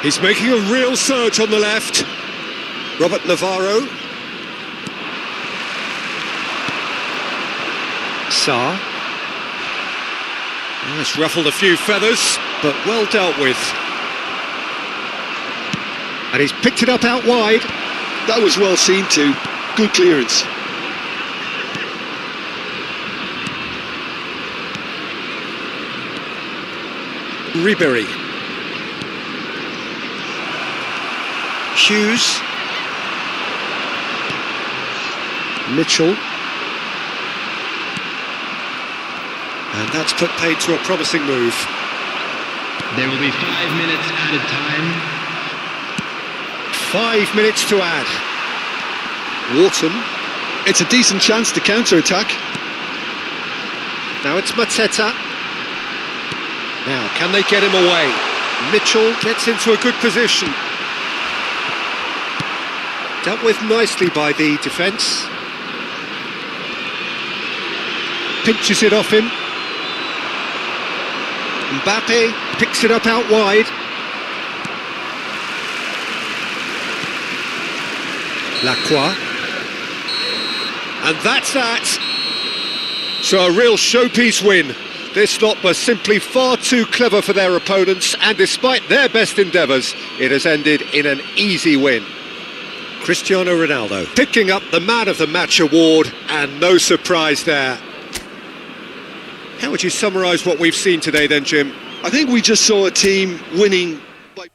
He's making a real surge on the left. Robert Navarro. Sarr. That's ruffled a few feathers, but well dealt with. And he's picked it up out wide. That was well seen too. Good clearance. Ribery. Hughes. Mitchell. And that's put paid to a promising move. There will be 5 minutes added time. 5 minutes to add. Wharton. It's a decent chance to counter-attack. Now it's Mateta. Now, can they get him away? Mitchell gets into a good position. Dealt with nicely by the defence. Pinches it off him. Mbappe picks it up out wide. Lacroix. And that's that. So a real showpiece win. This lot was simply far too clever for their opponents, and despite their best endeavours, it has ended in an easy win. Cristiano Ronaldo picking up the Man of the Match award, and no surprise there. How would you summarise what we've seen today then, Jim? I think we just saw a team winning by...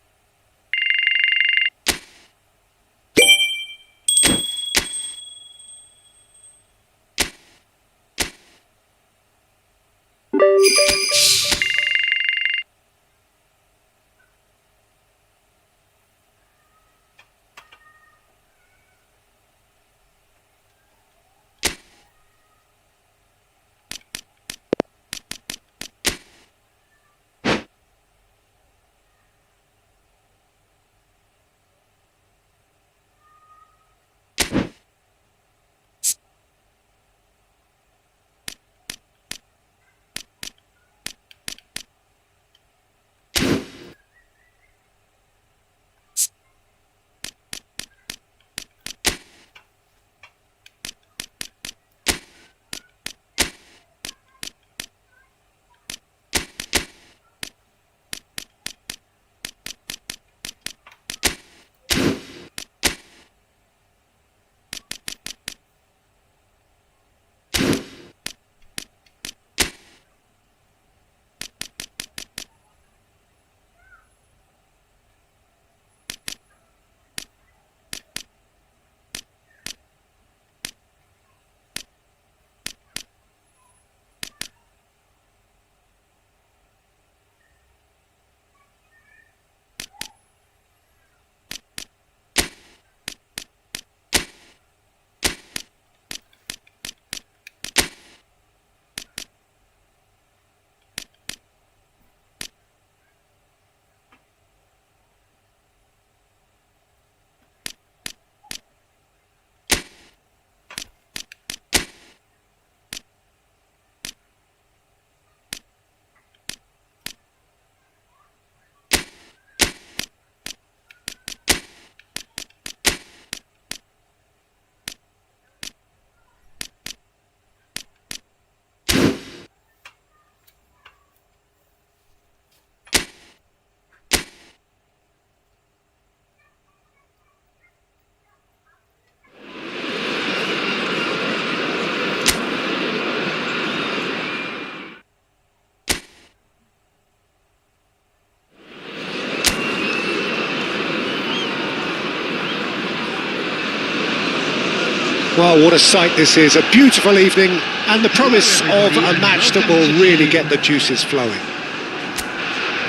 Well, what a sight this is, a beautiful evening and the promise of a match that will really get the juices flowing.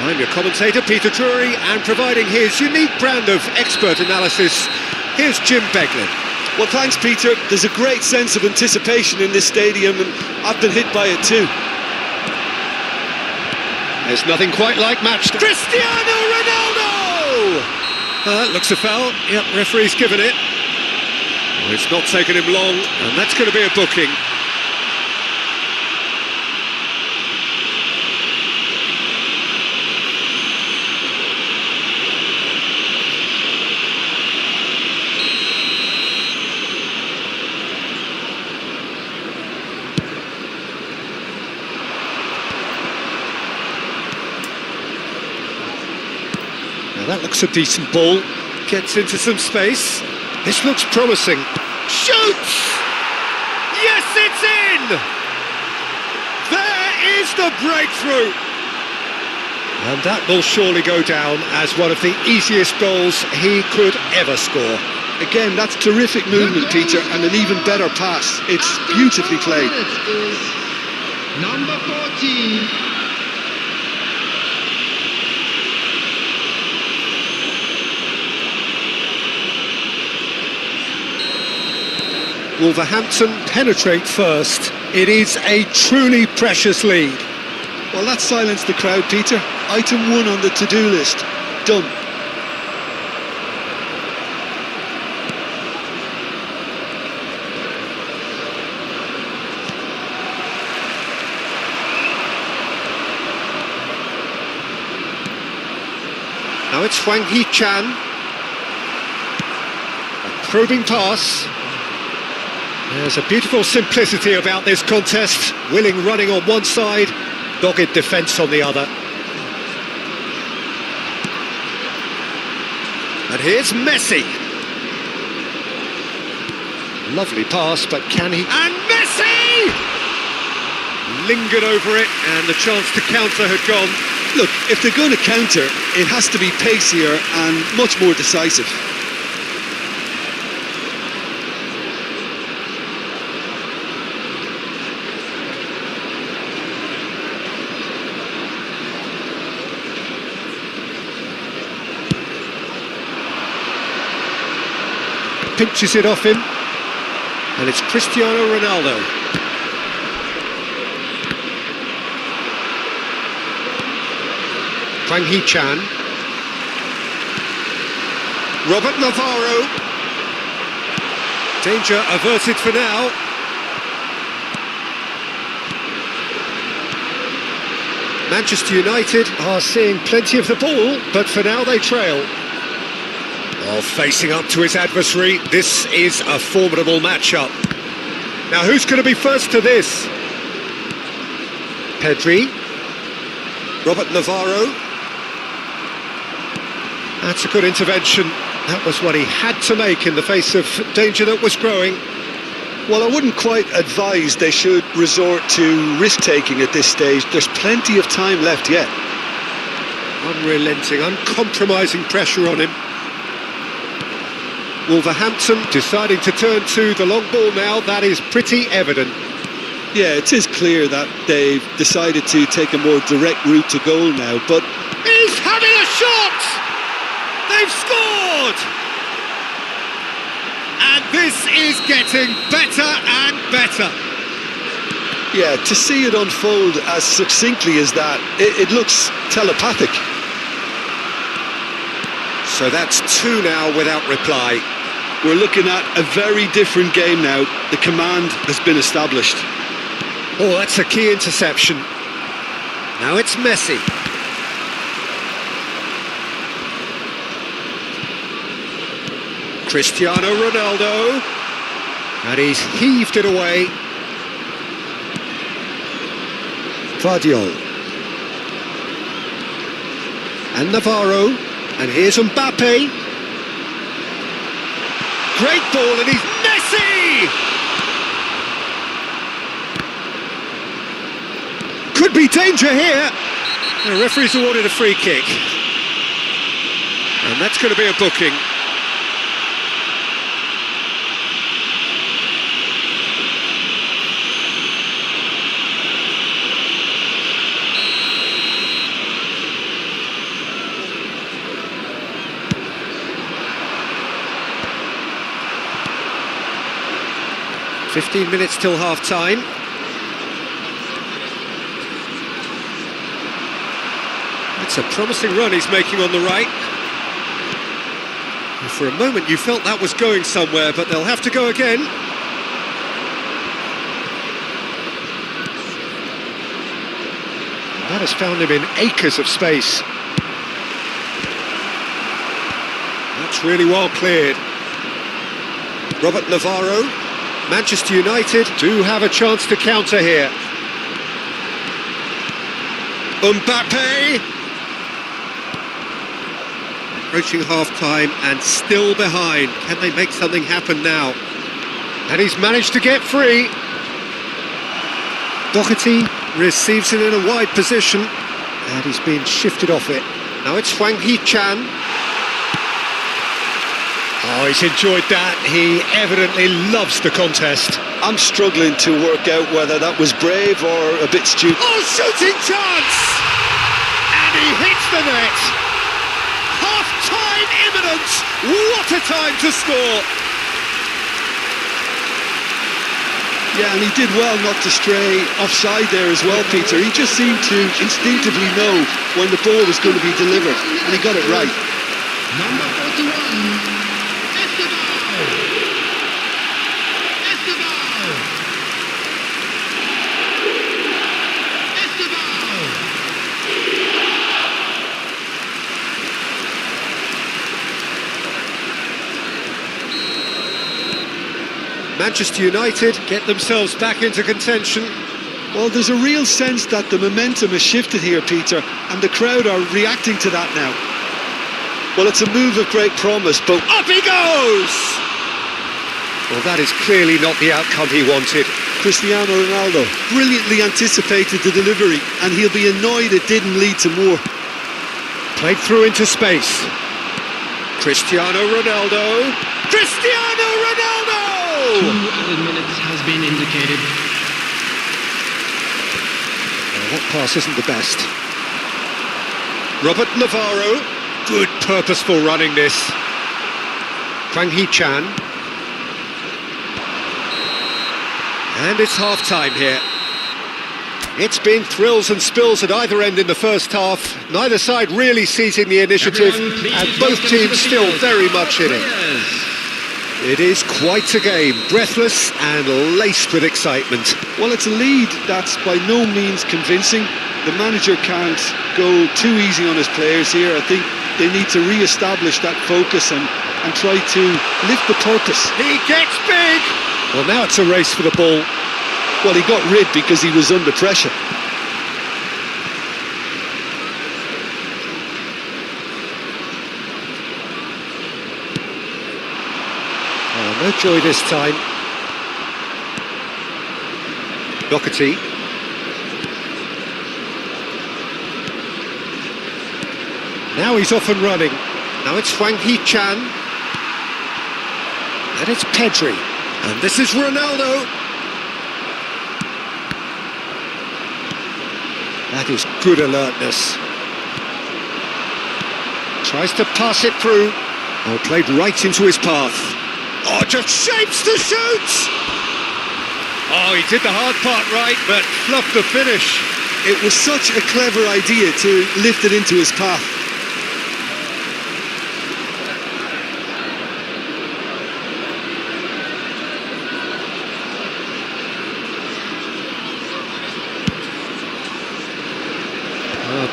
I'm your commentator, Peter Drury, and providing his unique brand of expert analysis, here's Jim Beglin. Well, thanks, Peter. There's a great sense of anticipation in this stadium, and I've been hit by it too. There's nothing quite like match. Cristiano Ronaldo! Looks a foul. Yep, referee's given it. Well, it's not taken him long, and that's going to be a booking. Now that looks a decent ball. Gets into some space. This looks promising. Shoots! Yes, it's in! There is the breakthrough! And that will surely go down as one of the easiest goals he could ever score. Again, that's terrific movement, Peter, and an even better pass. It's beautifully played. Is number 14. Wolverhampton penetrate first. It is a truly precious lead. Well, that silenced the crowd, Peter. Item 1 on the to-do list. Done. Now it's Hwang Hee-chan. A probing pass. There's a beautiful simplicity about this contest. Willing running on one side, dogged defence on the other. And here's Messi. Lovely pass, but can he... And Messi! Lingered over it, and the chance to counter had gone. Look, if they're going to counter, it has to be pacier and much more decisive. Pinches it off him, and it's Cristiano Ronaldo. Hwang Hee-chan. Robert Navarro. Danger averted for now. Manchester United are seeing plenty of the ball, but for now they trail. Well, facing up to his adversary, this is a formidable matchup. Now, who's going to be first to this? Pedri. Robert Navarro. That's a good intervention. That was what he had to make in the face of danger that was growing. Well, I wouldn't quite advise they should resort to risk-taking at this stage. There's plenty of time left yet. Unrelenting, uncompromising pressure on him. Wolverhampton deciding to turn to the long ball now. That is pretty evident. Yeah, it is clear that they've decided to take a more direct route to goal now, but... He's having a shot! They've scored! And this is getting better and better. Yeah, to see it unfold as succinctly as that, it looks telepathic. So that's 2 now without reply. We're looking at a very different game now. The command has been established. Oh, that's a key interception. Now it's Messi. Cristiano Ronaldo. And he's heaved it away. Guardiola. And Navarro. And here's Mbappe. Great ball, and he's Messi! Could be danger here. The referee's awarded a free kick. And that's going to be a booking. 15 minutes till half-time. It's a promising run he's making on the right. And for a moment you felt that was going somewhere, but they'll have to go again. That has found him in acres of space. That's really well cleared. Robert Navarro. Manchester United do have a chance to counter here. Mbappe. Approaching half-time and still behind. Can they make something happen now? And he's managed to get free. Doherty receives it in a wide position and he's been shifted off it. Now it's Hwang Hee-chan. Oh, he's enjoyed that. He evidently loves the contest. I'm struggling to work out whether that was brave or a bit stupid. Oh, shooting chance! And he hits the net. Half-time imminent. What a time to score. Yeah, and he did well not to stray offside there as well, Peter. He just seemed to instinctively know when the ball was going to be delivered, and he got it right. Number 41, Esteban! Esteban! Esteban! Manchester United get themselves back into contention. Well, there's a real sense that the momentum has shifted here, Peter, and the crowd are reacting to that now. Well, it's a move of great promise, but Up he goes! Well, that is clearly not the outcome he wanted. Cristiano Ronaldo brilliantly anticipated the delivery, and he'll be annoyed it didn't lead to more. Played through into space. Cristiano Ronaldo. Cristiano Ronaldo! 2 added minutes has been indicated. That pass isn't the best. Robert Navarro. Good purposeful running this. Hwang Hee-chan. And it's half-time here. It's been thrills and spills at either end in the first half. Neither side really seizing the initiative, and both teams still very much in it. It is quite a game, breathless and laced with excitement. Well, it's a lead that's by no means convincing. The manager can't go too easy on his players here. I think they need to re-establish that focus and try to lift the purpose. He gets big! Well, now it's a race for the ball. Well, he got rid because he was under pressure. Oh, no joy this time. Doherty. Now he's off and running. Now it's Hwang Hee-chan. And it's Pedri. And this is Ronaldo. That is good alertness. Tries to pass it through. Oh, played right into his path. Oh, just shapes to shoot! Oh, he did the hard part right, but fluffed the finish. It was such a clever idea to lift it into his path.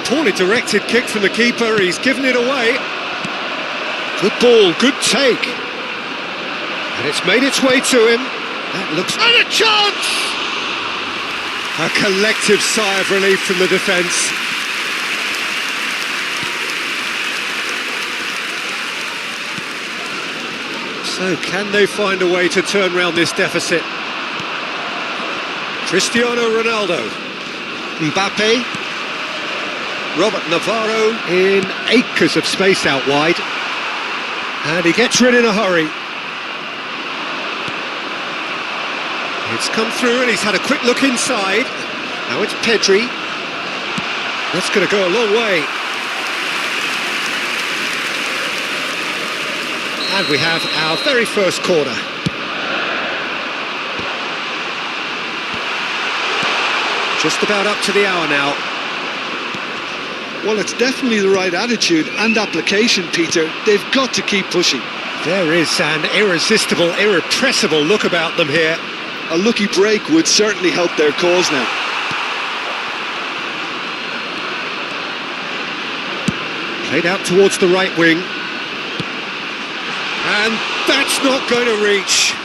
Poorly directed kick from the keeper, he's given it away. Good ball, good take. And it's made its way to him. That looks... And a chance! A collective sigh of relief from the defence. So can they find a way to turn around this deficit? Cristiano Ronaldo. Mbappe. Robert Navarro in acres of space out wide. And he gets rid in a hurry. It's come through and he's had a quick look inside. Now it's Pedri. That's going to go a long way. And we have our very first corner. Just about up to the hour now. Well, it's definitely the right attitude and application, Peter. They've got to keep pushing. There is an irresistible, irrepressible look about them here. A lucky break would certainly help their cause now. Played out towards the right wing. And that's not going to reach.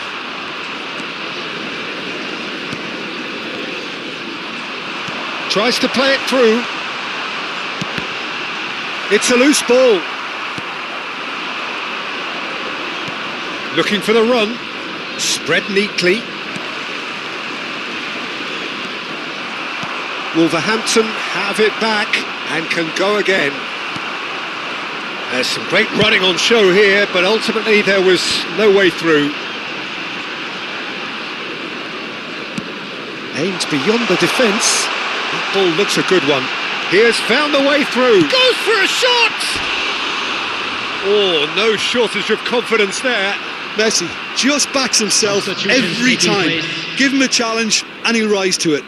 Tries to play it through. It's a loose ball. Looking for the run. Spread neatly. Wolverhampton have it back and can go again. There's some great running on show here, but ultimately there was no way through. Aimed beyond the defence. That ball looks a good one. He has found the way through. Goes for a shot! Oh, no shortage of confidence there. Messi just backs himself every time. Give him a challenge and he'll rise to it.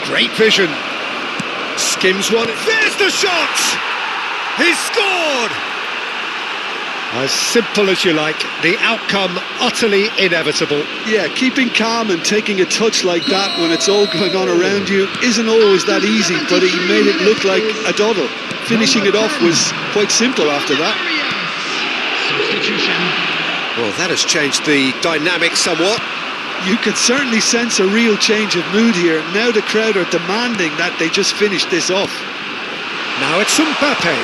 Great vision. Skims one. There's the shot! He's scored! As simple as you like. The outcome utterly inevitable. Yeah, keeping calm and taking a touch like that when it's all going on around you isn't always that easy, but he made it look like a doddle. Finishing it off was quite simple after that. Substitution. Well, that has changed the dynamic somewhat. You could certainly sense a real change of mood here. Now the crowd are demanding that they just finish this off. Now it's Mbappe.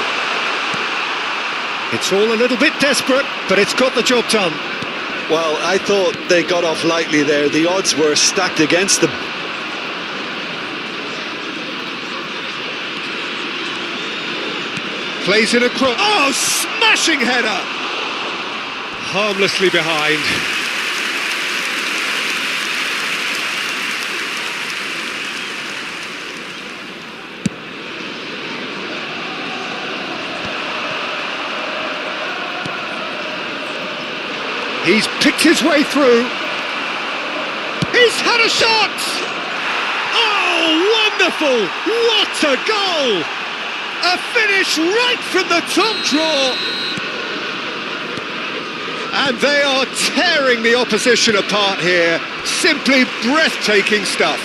It's all a little bit desperate, but it's got the job done. Well, I thought they got off lightly there. The odds were stacked against them. Plays it across. Oh, smashing header! Harmlessly behind. He's picked his way through. He's had a shot! Oh, wonderful! What a goal! A finish right from the top draw. And they are tearing the opposition apart here. Simply breathtaking stuff.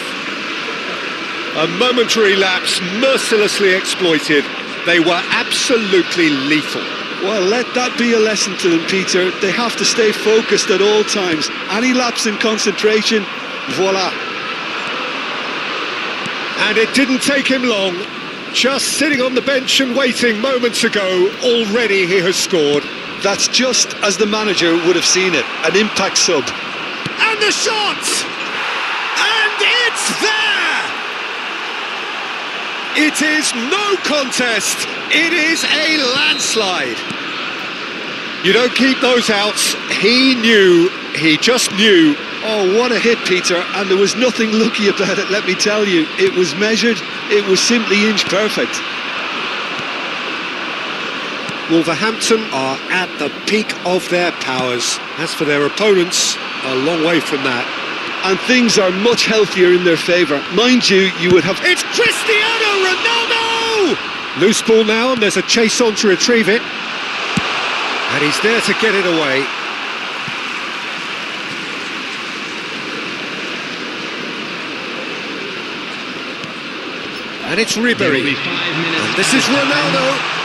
A momentary lapse mercilessly exploited. They were absolutely lethal. Well, let that be a lesson to them, Peter. They have to stay focused at all times. Any lapse in concentration, voila. And it didn't take him long. Just sitting on the bench and waiting moments ago, already he has scored. That's just as the manager would have seen it, an impact sub. And the shot! And it's there! It is no contest. It is a landslide. You don't keep those outs. He knew. He just knew. Oh, what a hit, Peter. And there was nothing lucky about it, let me tell you. It was measured. It was simply inch perfect. Wolverhampton are at the peak of their powers. As for their opponents, a long way from that. And things are much healthier in their favour. Mind you, you would have... It's Cristiano Ronaldo! Loose ball now, and there's a chase on to retrieve it. And he's there to get it away. And it's Ribery. And this is Ronaldo.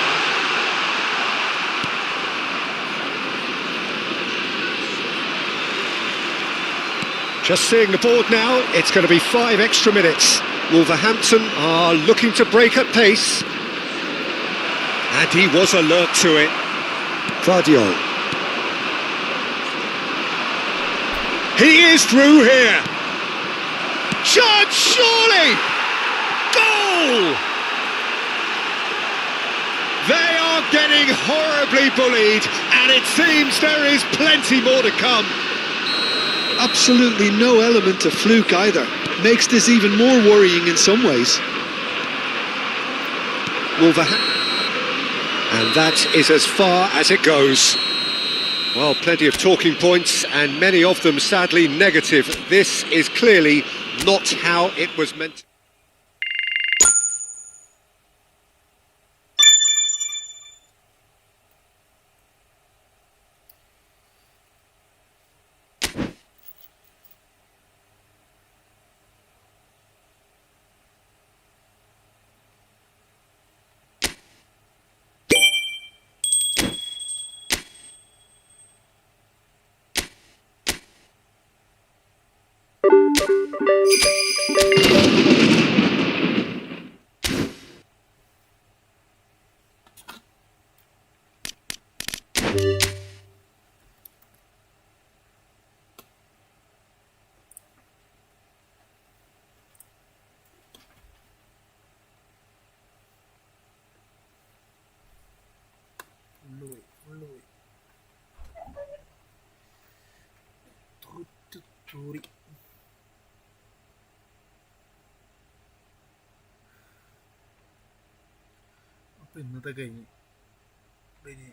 Just seeing the board now, it's going to be 5 extra minutes. Wolverhampton are looking to break at pace. And he was alert to it. Vardiol. He is through here. Shot, surely! Goal! They are getting horribly bullied, and it seems there is plenty more to come. absolutely no element of fluke either. Makes this even more worrying in some ways. Wolverhampton. And that is as far as it goes. Well, plenty of talking points, and many of them sadly negative. This is clearly not how it was meant. Lui. Turi. അപ്പോൾ ഇന്നത്തെ കഴിഞ്ഞ് ഇനി